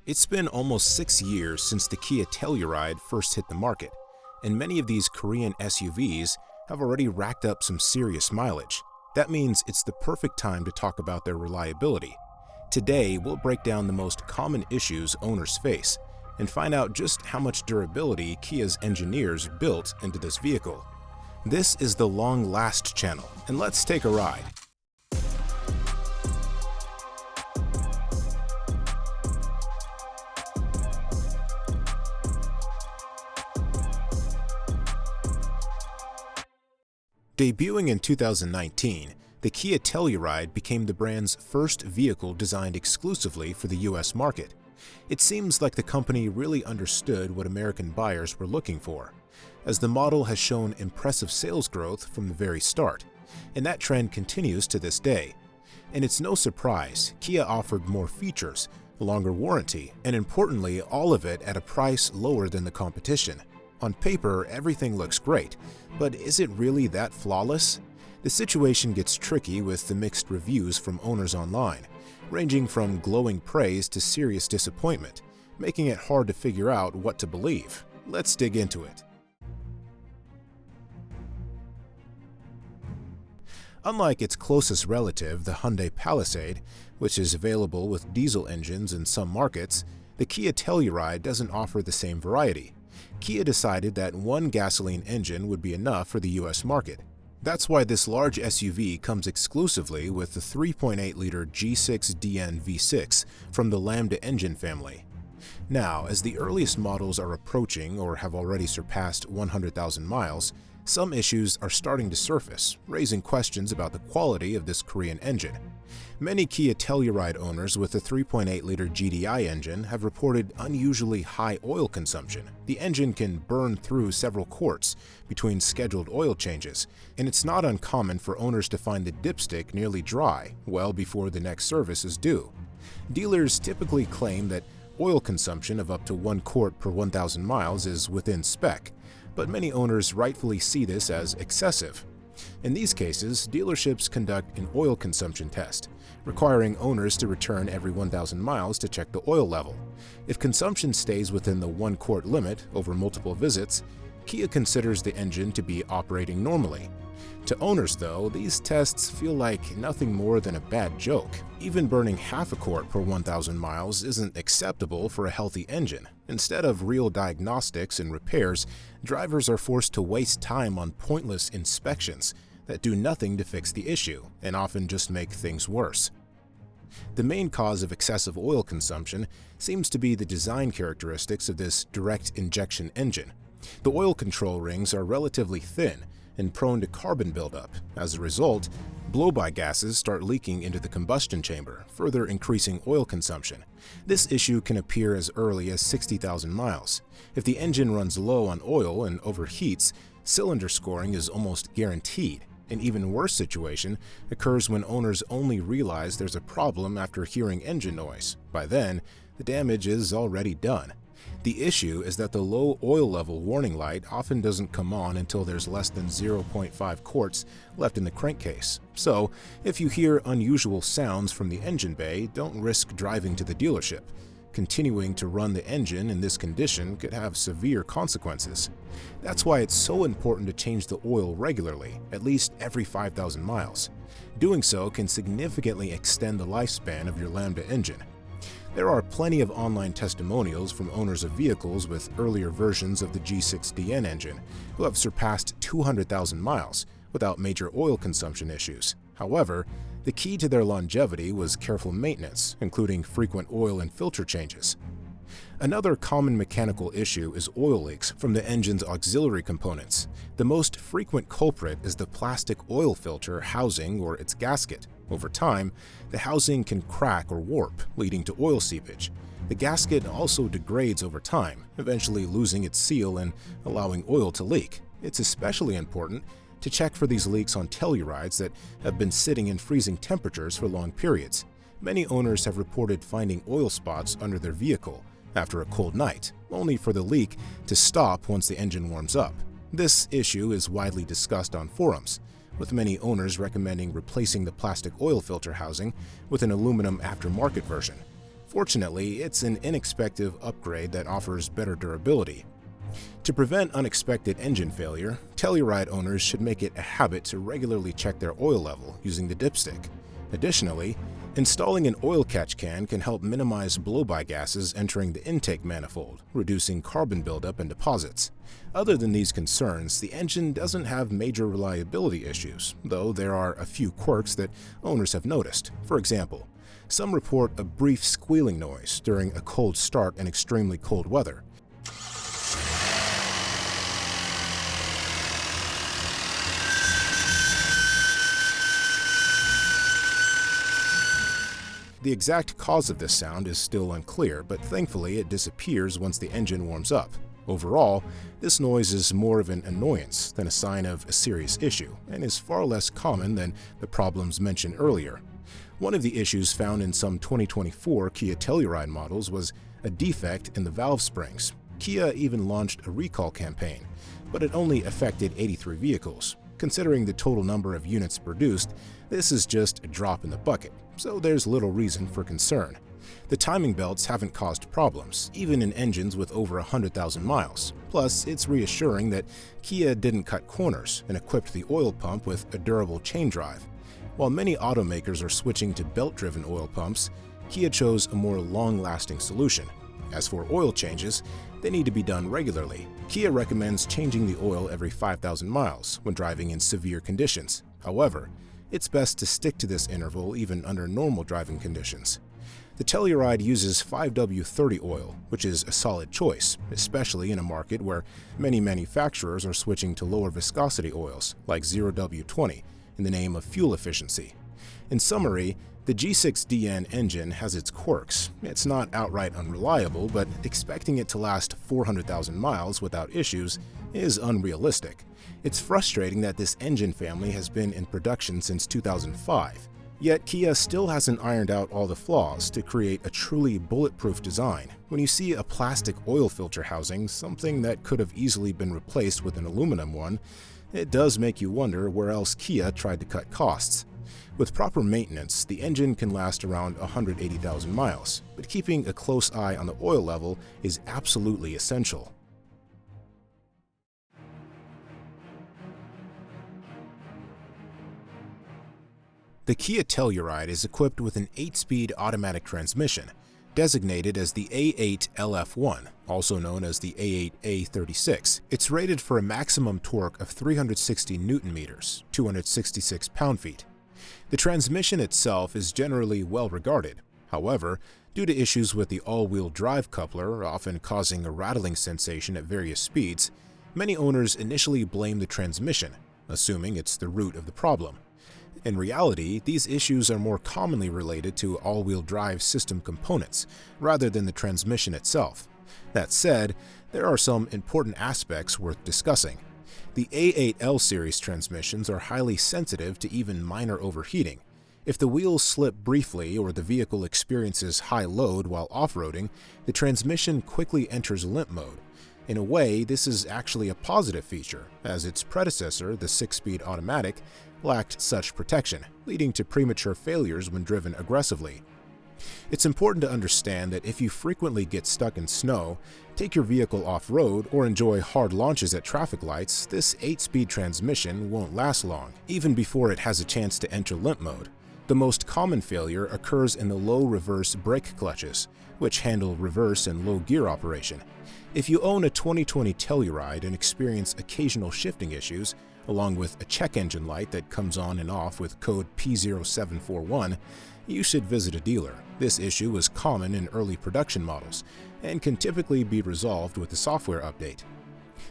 It's been almost 6 years since the Kia Telluride first hit the market, and many of these Korean SUVs have already racked up some serious mileage. That means it's the perfect time to talk about their reliability. Today, we'll break down the most common issues owners face and find out just how much durability Kia's engineers built into this vehicle. This is the Long Last channel, and let's take a ride. Debuting in 2019, the Kia Telluride became the brand's first vehicle designed exclusively for the US market. It seems like the company really understood what American buyers were looking for, as the model has shown impressive sales growth from the very start, and that trend continues to this day. And it's no surprise, Kia offered more features, a longer warranty, and importantly, all of it at a price lower than the competition. On paper, everything looks great, but is it really that flawless? The situation gets tricky with the mixed reviews from owners online, ranging from glowing praise to serious disappointment, making it hard to figure out what to believe. Let's dig into it. Unlike its closest relative, the Hyundai Palisade, which is available with diesel engines in some markets, the Kia Telluride doesn't offer the same variety. Kia decided that one gasoline engine would be enough for the US market. That's why this large SUV comes exclusively with the 3.8-liter G6DN V6 from the Lambda engine family. Now, as the earliest models are approaching or have already surpassed 100,000 miles, some issues are starting to surface, raising questions about the quality of this Korean engine. Many Kia Telluride owners with a 3.8-liter GDI engine have reported unusually high oil consumption. The engine can burn through several quarts between scheduled oil changes, and it's not uncommon for owners to find the dipstick nearly dry well before the next service is due. Dealers typically claim that oil consumption of up to 1 quart per 1,000 miles is within spec, but many owners rightfully see this as excessive. In these cases, dealerships conduct an oil consumption test, requiring owners to return every 1,000 miles to check the oil level. If consumption stays within the 1 quart limit over multiple visits, Kia considers the engine to be operating normally. To owners, though, these tests feel like nothing more than a bad joke. Even burning half a quart per 1,000 miles isn't acceptable for a healthy engine. Instead of real diagnostics and repairs, drivers are forced to waste time on pointless inspections that do nothing to fix the issue and often just make things worse. The main cause of excessive oil consumption seems to be the design characteristics of this direct injection engine. The oil control rings are relatively thin and prone to carbon buildup. As a result, blow-by gases start leaking into the combustion chamber, further increasing oil consumption. This issue can appear as early as 60,000 miles. If the engine runs low on oil and overheats, cylinder scoring is almost guaranteed. An even worse situation occurs when owners only realize there's a problem after hearing engine noise. By then, the damage is already done. The issue is that the low oil level warning light often doesn't come on until there's less than 0.5 quarts left in the crankcase. So, if you hear unusual sounds from the engine bay, don't risk driving to the dealership. Continuing to run the engine in this condition could have severe consequences. That's why it's so important to change the oil regularly, at least every 5,000 miles. Doing so can significantly extend the lifespan of your Lambda engine. There are plenty of online testimonials from owners of vehicles with earlier versions of the G6DN engine who have surpassed 200,000 miles without major oil consumption issues. However, the key to their longevity was careful maintenance, including frequent oil and filter changes. Another common mechanical issue is oil leaks from the engine's auxiliary components. The most frequent culprit is the plastic oil filter housing or its gasket. Over time, the housing can crack or warp, leading to oil seepage. The gasket also degrades over time, eventually losing its seal and allowing oil to leak. It's especially important to check for these leaks on Tellurides that have been sitting in freezing temperatures for long periods. Many owners have reported finding oil spots under their vehicle after a cold night, only for the leak to stop once the engine warms up. This issue is widely discussed on forums, with many owners recommending replacing the plastic oil filter housing with an aluminum aftermarket version. Fortunately, it's an inexpensive upgrade that offers better durability. To prevent unexpected engine failure, Telluride owners should make it a habit to regularly check their oil level using the dipstick. Additionally, installing an oil catch can help minimize blow-by gases entering the intake manifold, reducing carbon buildup and deposits. Other than these concerns, the engine doesn't have major reliability issues, though there are a few quirks that owners have noticed. For example, some report a brief squealing noise during a cold start in extremely cold weather. The exact cause of this sound is still unclear, but thankfully it disappears once the engine warms up. Overall, this noise is more of an annoyance than a sign of a serious issue, and is far less common than the problems mentioned earlier. One of the issues found in some 2024 Kia Telluride models was a defect in the valve springs. Kia even launched a recall campaign, but it only affected 83 vehicles. Considering the total number of units produced, this is just a drop in the bucket, so there's little reason for concern. The timing belts haven't caused problems, even in engines with over 100,000 miles. Plus, it's reassuring that Kia didn't cut corners and equipped the oil pump with a durable chain drive. While many automakers are switching to belt-driven oil pumps, Kia chose a more long-lasting solution. As for oil changes, they need to be done regularly. Kia recommends changing the oil every 5,000 miles when driving in severe conditions. However, it's best to stick to this interval even under normal driving conditions. The Telluride uses 5W30 oil, which is a solid choice, especially in a market where many manufacturers are switching to lower viscosity oils like 0W20 in the name of fuel efficiency. In summary, the G6DN engine has its quirks. It's not outright unreliable, but expecting it to last 400,000 miles without issues is unrealistic. It's frustrating that this engine family has been in production since 2005. Yet Kia still hasn't ironed out all the flaws to create a truly bulletproof design. When you see a plastic oil filter housing, something that could have easily been replaced with an aluminum one, it does make you wonder where else Kia tried to cut costs. With proper maintenance, the engine can last around 180,000 miles, but keeping a close eye on the oil level is absolutely essential. The Kia Telluride is equipped with an 8-speed automatic transmission, designated as the A8 LF1, also known as the A8 A36. It's rated for a maximum torque of 360 Nm, 266 pound-feet. The transmission itself is generally well regarded. However, due to issues with the all-wheel drive coupler often causing a rattling sensation at various speeds, many owners initially blame the transmission, assuming it's the root of the problem. In reality, these issues are more commonly related to all-wheel drive system components rather than the transmission itself. That said, there are some important aspects worth discussing. The A8L series transmissions are highly sensitive to even minor overheating. If the wheels slip briefly or the vehicle experiences high load while off-roading, the transmission quickly enters limp mode. In a way, this is actually a positive feature, as its predecessor, the 6-speed automatic, lacked such protection, leading to premature failures when driven aggressively. It's important to understand that if you frequently get stuck in snow, take your vehicle off-road, or enjoy hard launches at traffic lights, this 8-speed transmission won't last long, even before it has a chance to enter limp mode. The most common failure occurs in the low reverse brake clutches, which handle reverse and low gear operation. If you own a 2020 Telluride and experience occasional shifting issues, along with a check engine light that comes on and off with code P0741, you should visit a dealer. This issue is common in early production models and can typically be resolved with a software update.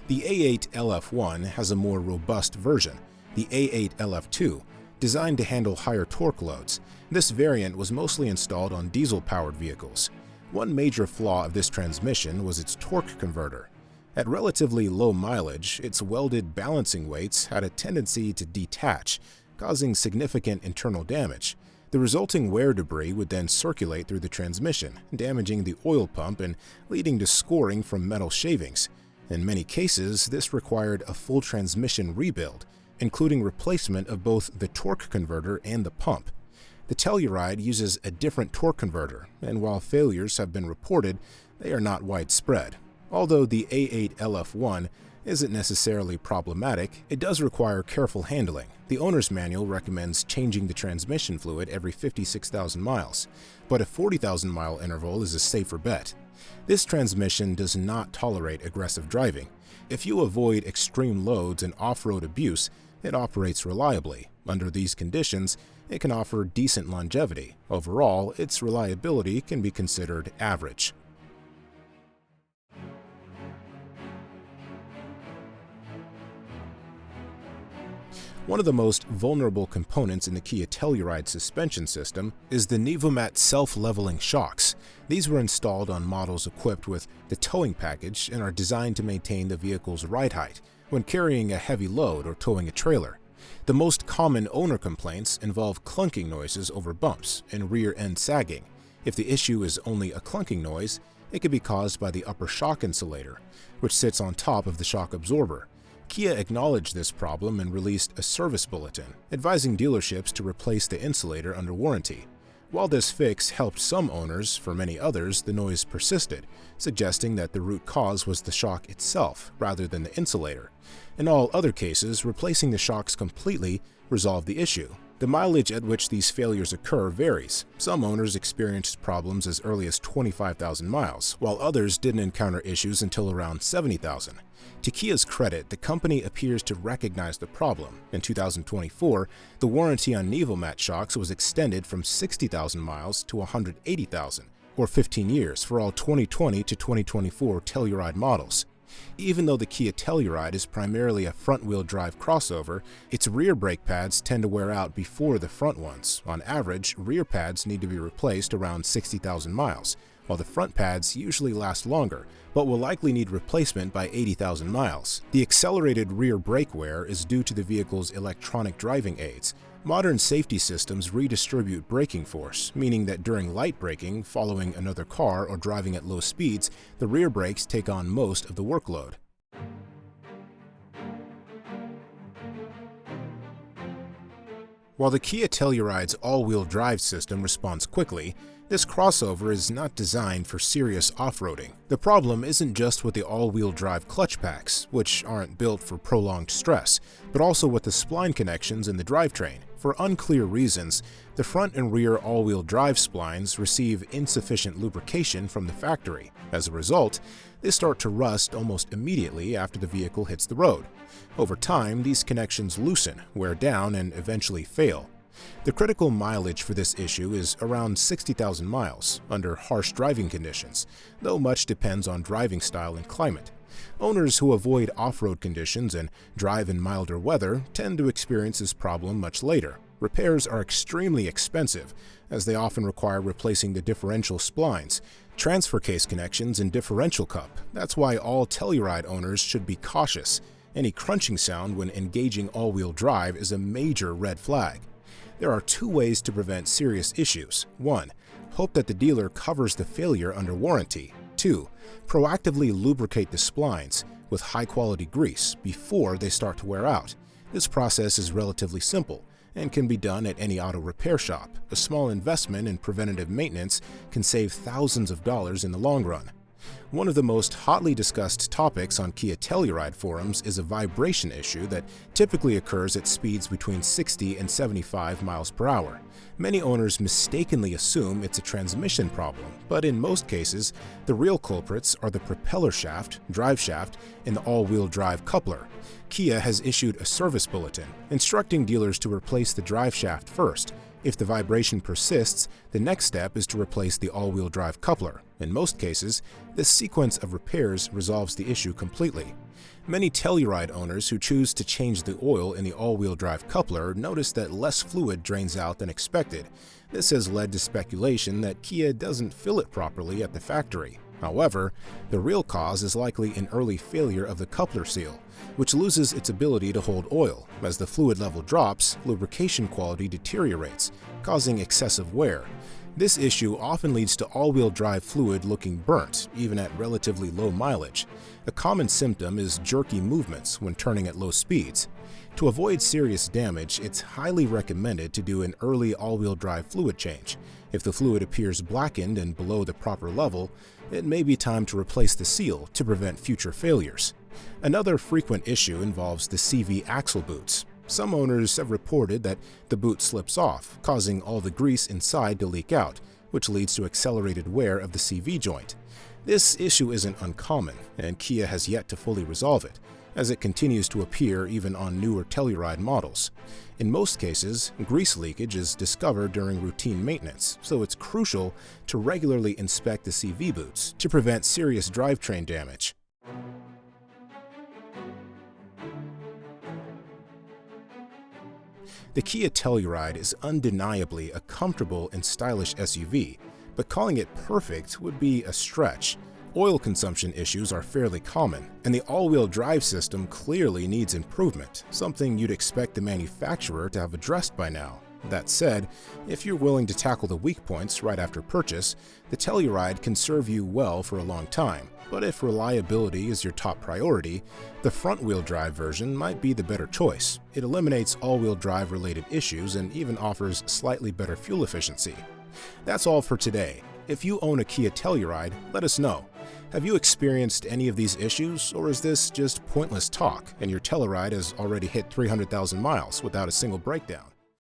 The A8 LF1 has a more robust version, the A8 LF2, designed to handle higher torque loads. This variant was mostly installed on diesel-powered vehicles. One major flaw of this transmission was its torque converter. At relatively low mileage, its welded balancing weights had a tendency to detach, causing significant internal damage. The resulting wear debris would then circulate through the transmission, damaging the oil pump and leading to scoring from metal shavings. In many cases, this required a full transmission rebuild, including replacement of both the torque converter and the pump. The Telluride uses a different torque converter, and while failures have been reported, they are not widespread. Although the A8 LF1 isn't necessarily problematic, it does require careful handling. The owner's manual recommends changing the transmission fluid every 56,000 miles, but a 40,000-mile interval is a safer bet. This transmission does not tolerate aggressive driving. If you avoid extreme loads and off-road abuse, it operates reliably. Under these conditions, it can offer decent longevity. Overall, its reliability can be considered average. One of the most vulnerable components in the Kia Telluride suspension system is the Nevomat self-leveling shocks. These were installed on models equipped with the towing package and are designed to maintain the vehicle's ride height when carrying a heavy load or towing a trailer. The most common owner complaints involve clunking noises over bumps and rear end sagging. If the issue is only a clunking noise, it could be caused by the upper shock insulator, which sits on top of the shock absorber. Kia acknowledged this problem and released a service bulletin, advising dealerships to replace the insulator under warranty. While this fix helped some owners, for many others, the noise persisted, suggesting that the root cause was the shock itself rather than the insulator. In all other cases, replacing the shocks completely resolved the issue. The mileage at which these failures occur varies. Some owners experienced problems as early as 25,000 miles, while others didn't encounter issues until around 70,000. To Kia's credit, the company appears to recognize the problem. In 2024, the warranty on Nevomat shocks was extended from 60,000 miles to 180,000, or 15 years for all 2020 to 2024 Telluride models. Even though the Kia Telluride is primarily a front-wheel drive crossover, its rear brake pads tend to wear out before the front ones. On average, rear pads need to be replaced around 60,000 miles, while the front pads usually last longer, but will likely need replacement by 80,000 miles. The accelerated rear brake wear is due to the vehicle's electronic driving aids. Modern safety systems redistribute braking force, meaning that during light braking, following another car, or driving at low speeds, the rear brakes take on most of the workload. While the Kia Telluride's all-wheel drive system responds quickly, this crossover is not designed for serious off-roading. The problem isn't just with the all-wheel drive clutch packs, which aren't built for prolonged stress, but also with the spline connections in the drivetrain. For unclear reasons, the front and rear all-wheel drive splines receive insufficient lubrication from the factory. As a result, they start to rust almost immediately after the vehicle hits the road. Over time, these connections loosen, wear down, and eventually fail. The critical mileage for this issue is around 60,000 miles under harsh driving conditions, though much depends on driving style and climate. Owners who avoid off-road conditions and drive in milder weather tend to experience this problem much later. Repairs are extremely expensive, as they often require replacing the differential splines, transfer case connections, and differential cup. That's why all Telluride owners should be cautious. Any crunching sound when engaging all-wheel drive is a major red flag. There are two ways to prevent serious issues. 1. Hope that the dealer covers the failure under warranty. 2. Proactively lubricate the splines with high-quality grease before they start to wear out. This process is relatively simple and can be done at any auto repair shop. A small investment in preventative maintenance can save thousands of dollars in the long run. One of the most hotly discussed topics on Kia Telluride forums is a vibration issue that typically occurs at speeds between 60 and 75 miles per hour. Many owners mistakenly assume it's a transmission problem, but in most cases, the real culprits are the propeller shaft, drive shaft, and the all-wheel drive coupler. Kia has issued a service bulletin instructing dealers to replace the drive shaft first. If the vibration persists, the next step is to replace the all-wheel drive coupler. In most cases, this sequence of repairs resolves the issue completely. Many Telluride owners who choose to change the oil in the all-wheel drive coupler notice that less fluid drains out than expected. This has led to speculation that Kia doesn't fill it properly at the factory. However, the real cause is likely an early failure of the coupler seal, which loses its ability to hold oil. As the fluid level drops, lubrication quality deteriorates, causing excessive wear. This issue often leads to all-wheel drive fluid looking burnt, even at relatively low mileage. A common symptom is jerky movements when turning at low speeds. To avoid serious damage, it's highly recommended to do an early all-wheel drive fluid change. If the fluid appears blackened and below the proper level, it may be time to replace the seal to prevent future failures. Another frequent issue involves the CV axle boots. Some owners have reported that the boot slips off, causing all the grease inside to leak out, which leads to accelerated wear of the CV joint. This issue isn't uncommon, and Kia has yet to fully resolve it, as it continues to appear even on newer Telluride models. In most cases, grease leakage is discovered during routine maintenance, so it's crucial to regularly inspect the CV boots to prevent serious drivetrain damage. The Kia Telluride is undeniably a comfortable and stylish SUV, but calling it perfect would be a stretch. Oil consumption issues are fairly common, and the all-wheel drive system clearly needs improvement, something you'd expect the manufacturer to have addressed by now. That said, if you're willing to tackle the weak points right after purchase, the Telluride can serve you well for a long time. But if reliability is your top priority, the front-wheel drive version might be the better choice. It eliminates all-wheel drive related issues and even offers slightly better fuel efficiency. That's all for today. If you own a Kia Telluride, let us know. Have you experienced any of these issues, or is this just pointless talk and your Telluride has already hit 300,000 miles without a single breakdown?